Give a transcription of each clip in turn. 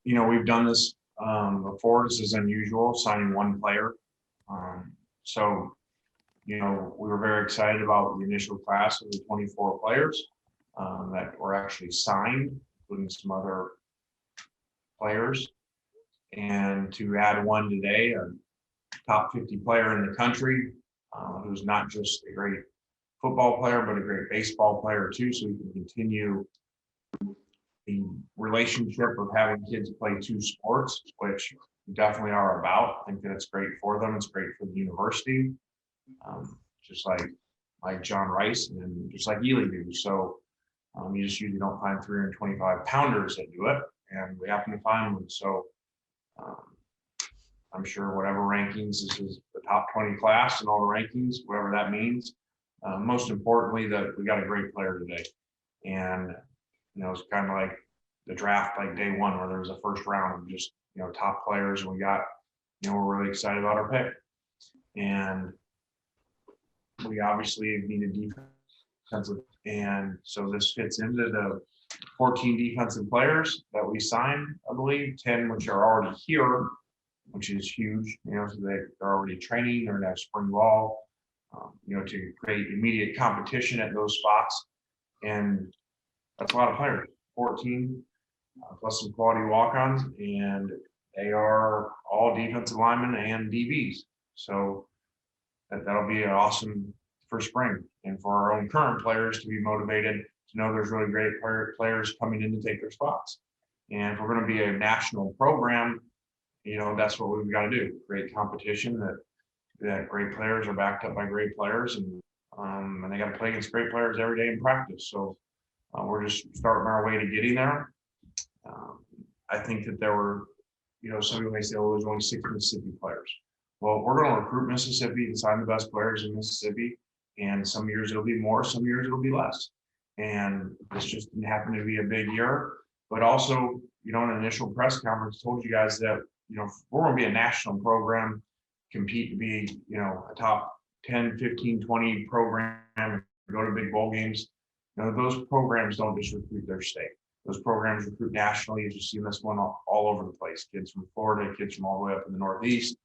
we've done this before. This is unusual, signing one player. So, we were very excited about the initial class of the 24 players that were actually signed, including some other players. And to add one today, a top 50 player in the country, who's not just a great football player, but a great baseball player too, so we can continue the relationship of having kids play two sports, which we definitely are about. I think that it's great for them. It's great for the university, just like John Rice and just like Ely do. So you just usually don't find 325 pounders that do it, and we happen to find one. So um, I'm sure whatever rankings, this is the top 20 class and all the rankings, whatever that means. Most importantly, that we got a great player today. And, it's kind of like the draft, like day one, where there was a first round of just, top players. And we got, we're really excited about our pick. And we obviously need a defensive. And so this fits into the 14 defensive players that we signed, I believe, 10 which are already here, which is huge, so they're already training, they're going to have spring ball, to create immediate competition at those spots. And that's a lot of players, 14, plus some quality walk-ons, and they are all defensive linemen and DBs. So that'll be an awesome for spring, and for our own current players to be motivated to know there's really great players coming in to take their spots. And if we're going to be a national program, that's what we've got to do, create competition that great players are backed up by great players, and they got to play against great players every day in practice. So we're just starting our way to getting there. I think that there were, some people may say, oh, there's only 6 Mississippi players. Well, we're going to recruit Mississippi and sign the best players in Mississippi. And some years it'll be more, some years it'll be less. And this just didn't happen to be a big year. But also, in an initial press conference, told you guys that, if we're going to be a national program, compete to be, a top 10, 15, 20 program, go to big bowl games. Those programs don't just recruit their state. Those programs recruit nationally. You've seen this one all over the place. Kids from Florida, kids from all the way up in the Northeast,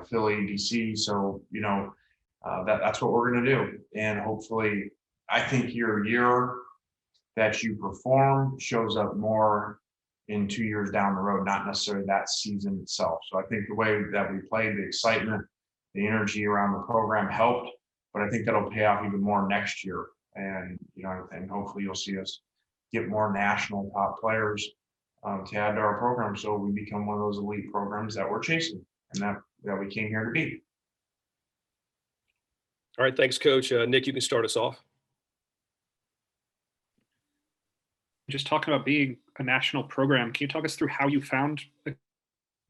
Philly, DC. So, that's what we're going to do. And hopefully, I think your year that you perform shows up more in 2 years down the road, not necessarily that season itself. So I think the way that we played, the excitement, the energy around the program helped, but I think that'll pay off even more next year. And, and hopefully you'll see us get more national top players to add to our program, so we become one of those elite programs that we're chasing and that we came here to be. All right, thanks, Coach. Nick, you can start us off. Just talking about being a national program, can you talk us through how you found a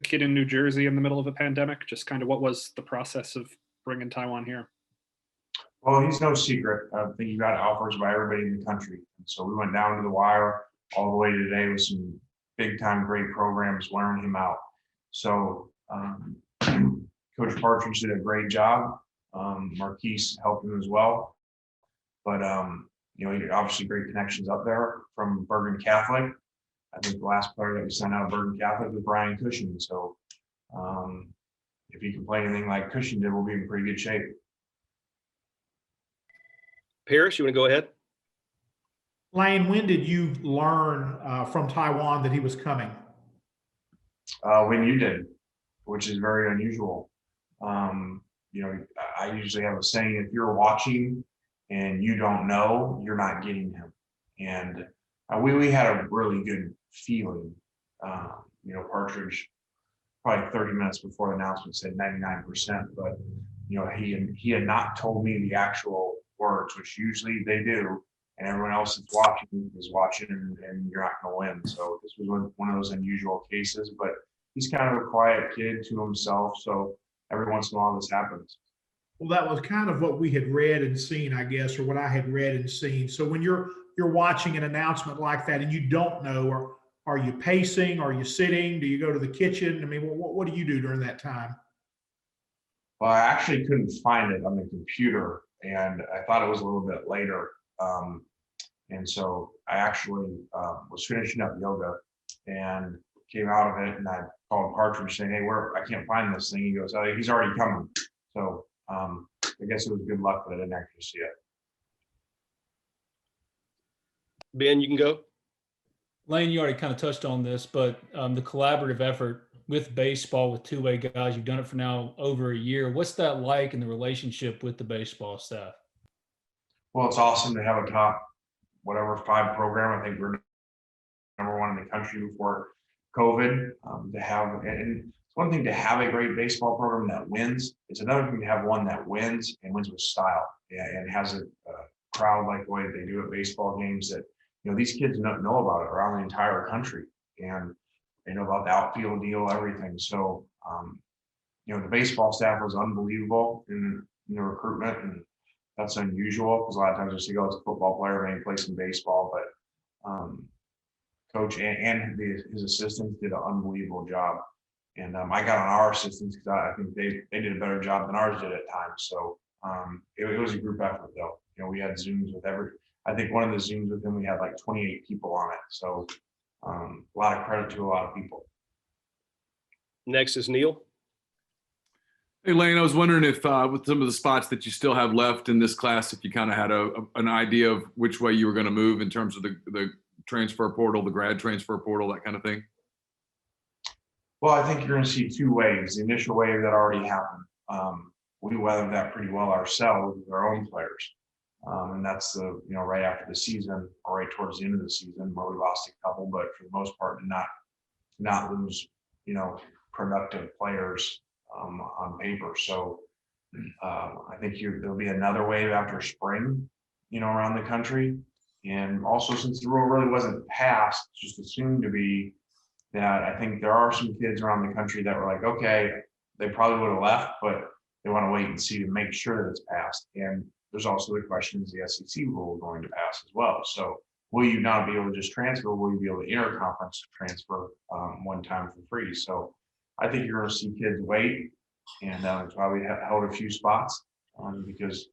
kid in New Jersey in the middle of a pandemic? Just kind of what was the process of bringing Taiwan here? Well, he's no secret. I think he got offers by everybody in the country. And so we went down to the wire all the way to today with some big time great programs wearing him out. So Coach Partridge did a great job. Marquise helped him as well. But he obviously great connections up there from Bergen Catholic. I think the last player that we sent out of Bergen Catholic was Brian Cushing. So if he can play anything like Cushing did, we'll be in pretty good shape. Paris, you want to go ahead? Lane, when did you learn from Taiwan that he was coming? When you did, which is very unusual. I usually have a saying, if you're watching and you don't know, you're not getting him. And we had a really good feeling. Partridge, probably 30 minutes before the announcement, said 99%, but he had not told me the actual words, which usually they do, and everyone else that's watching is watching, and you're not going to win. So this was one of those unusual cases, but he's kind of a quiet kid to himself, so every once in a while this happens. Well, that was kind of what we had read and seen, I guess, or what I had read and seen. So when you're watching an announcement like that and you don't know, or are you pacing? Are you sitting? Do you go to the kitchen? I mean, what do you do during that time? Well, I actually couldn't find it on the computer, and I thought it was a little bit later. And so I actually was finishing up yoga and came out of it, and I called Partridge saying, hey, I can't find this thing. He goes, oh, he's already coming. So I guess it was good luck that I didn't actually see it. Ben, you can go. Lane, you already kind of touched on this, but the collaborative effort with baseball with two-way guys, you've done it for now over a year. What's that like in the relationship with the baseball staff? Well, it's awesome to have a top, whatever, 5 program. I think we're number 1 in the country before COVID. To have, and it's one thing to have a great baseball program that wins. It's another thing to have one that wins and wins with style, and has a crowd like the way that they do at baseball games that, these kids know about it around the entire country, and they know about the outfield deal, everything. So, the baseball staff was unbelievable in the recruitment, and that's unusual because a lot of times you see, oh, it's a football player, maybe play some baseball, but coach and his assistants did an unbelievable job. And I got on our assistants because I think they did a better job than ours did at times. So it was a group effort, though. We had Zooms with I think one of the Zooms with them, we had like 28 people on it. So a lot of credit to a lot of people. Next is Neil. Hey, Lane, I was wondering if with some of the spots that you still have left in this class, if you kind of had an idea of which way you were going to move in terms of the transfer portal, the grad transfer portal, that kind of thing? Well, I think you're going to see 2 waves. The initial wave that already happened. We weathered that pretty well ourselves with our own players. And that's right after the season, or right towards the end of the season, where we lost a couple, but for the most part, did not lose, productive players on paper. So I think there'll be another wave after spring, around the country. And also, since the rule really wasn't passed, just assumed to be, that I think there are some kids around the country that were like, okay, they probably would have left, but they want to wait and see to make sure that it's passed. And there's also the question, is the SEC rule going to pass as well? So will you not be able to just transfer? Will you be able to interconference transfer one time for free? So I think you're going to see kids wait, and it's why we have held a few spots because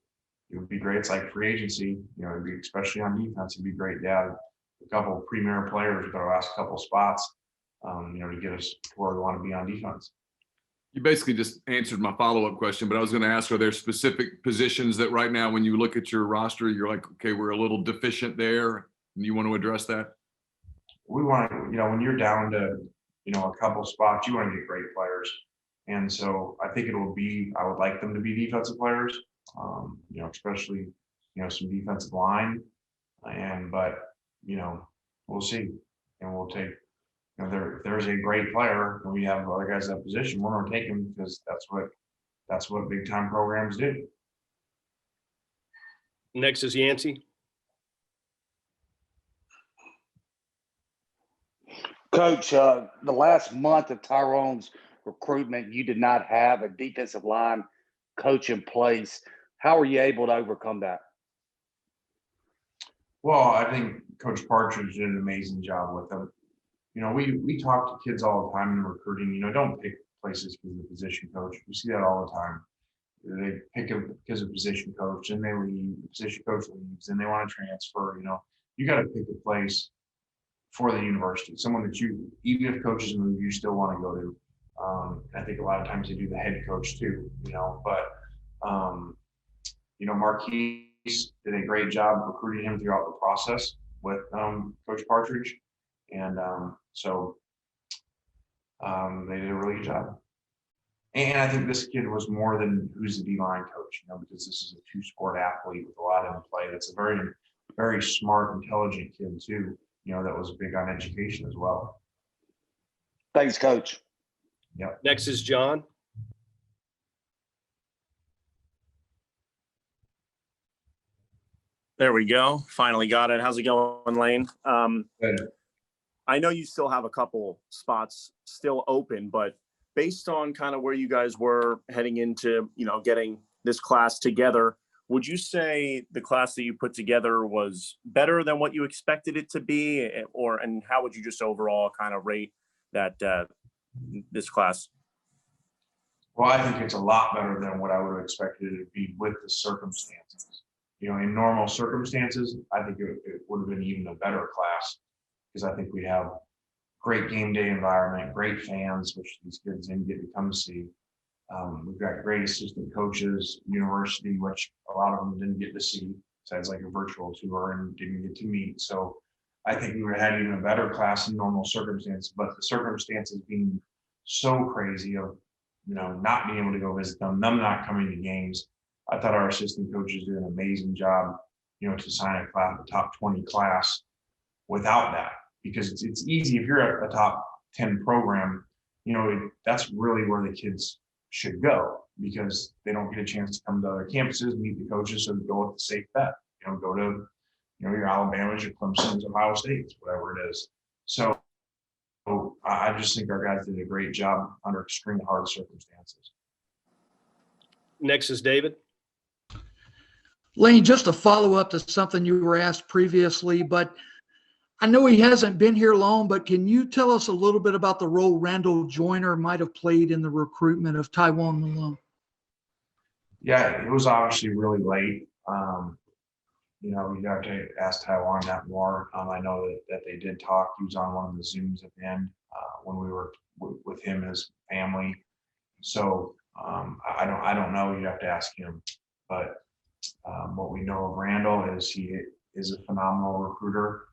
it would be great. It's like free agency, it'd be, especially on defense, it'd be great to have a couple of premier players with our last couple of spots, to get us to where we want to be on defense. You basically just answered my follow-up question, but I was going to ask, are there specific positions that right now, when you look at your roster, you're like, okay, we're a little deficient there, and you want to address that? We want to, when you're down to, a couple spots, you want to get great players. And so I think I would like them to be defensive players, especially, some defensive line. But we'll see. And we'll take, if there's a great player and we have other guys in that position, we're going to take him because that's what big time programs do. Next is Yancey. Coach, the last month of Tyrone's recruitment, you did not have a defensive line coach in place. How were you able to overcome that? Well, I think Coach Partridge did an amazing job with them. We talk to kids all the time in recruiting, don't pick places because of the position coach. We see that all the time. They pick it because of position coach and they leave, the position coach leaves and they want to transfer. You got to pick a place for the university, someone that even if coaches move, you still want to go to. I think a lot of times they do the head coach too, but Marquise did a great job recruiting him throughout the process with Coach Partridge. And so they did a really good job. And I think this kid was more than who's the D-line coach, because this is a 2-sport athlete with a lot in play. That's a very, very smart, intelligent kid too, that was big on education as well. Thanks, Coach. Yep. Next is John. There we go. Finally got it. How's it going, Lane? Good. I know you still have a couple spots still open, but based on kind of where you guys were heading into, getting this class together, would you say the class that you put together was better than what you expected it to be? And how would you just overall kind of rate that this class? Well, I think it's a lot better than what I would have expected it to be with the circumstances. In normal circumstances, I think it would have been even a better class because I think we have, great game day environment, great fans, which these kids didn't get to come see. We've got great assistant coaches, university, which a lot of them didn't get to see, besides like a virtual tour, and didn't get to meet. So I think we would have had even a better class in normal circumstances, but the circumstances being so crazy of, not being able to go visit them not coming to games. I thought our assistant coaches did an amazing job, to sign a top 20 class without that, because it's easy if you're a top 10 program, that's really where the kids should go, because they don't get a chance to come to other campuses, meet the coaches, so go with the safe bet, go to, your Alabamas, your Clemson's, Ohio State's, whatever it is. So I just think our guys did a great job under extremely hard circumstances. Next is David. Lane, just a follow up to something you were asked previously, but I know he hasn't been here long, but can you tell us a little bit about the role Randall Joyner might have played in the recruitment of Taiwan Malone? Yeah, it was obviously really late. You have to ask Taiwan that more. I know that they did talk. He was on one of the Zooms at the end when we were with him and his family. So I don't know. You have to ask him. But what we know of Randall is he is a phenomenal recruiter.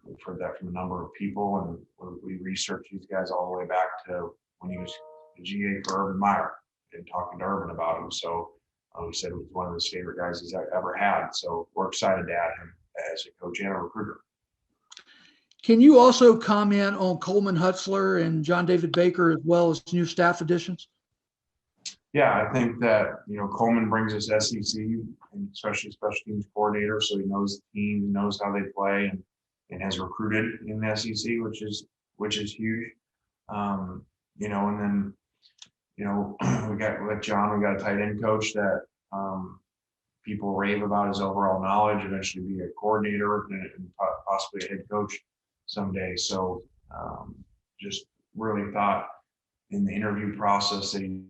We've heard that from a number of people, and we researched these guys all the way back to when he was the GA for Urban Meyer and talking to Urban about him. So he said it was one of his favorite guys he's ever had. So we're excited to add him as a coach and a recruiter. Can you also comment on Coleman Hutzler and John David Baker as well as new staff additions? Yeah, I think that, Coleman brings us SEC, and especially special teams coordinator, so he knows the team, he knows how they play, and has recruited in the SEC, which is huge. And then, we got with John, we got a tight end coach that people rave about his overall knowledge, eventually be a coordinator and possibly a head coach someday. So just really thought in the interview process that he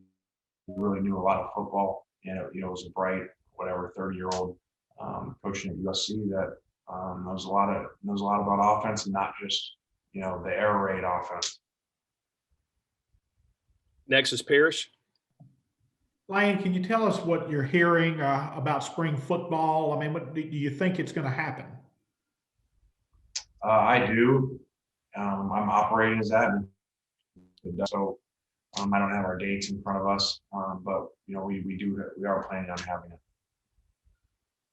really knew a lot of football, and was a bright, 30-year-old coaching at USC that knows a lot about offense, and not just the air raid offense. Next is Parrish. Lane, can you tell us what you're hearing about spring football? I mean, what do you think it's going to happen? I do. I'm operating as that. So I don't have our dates in front of us, but we are planning on having it.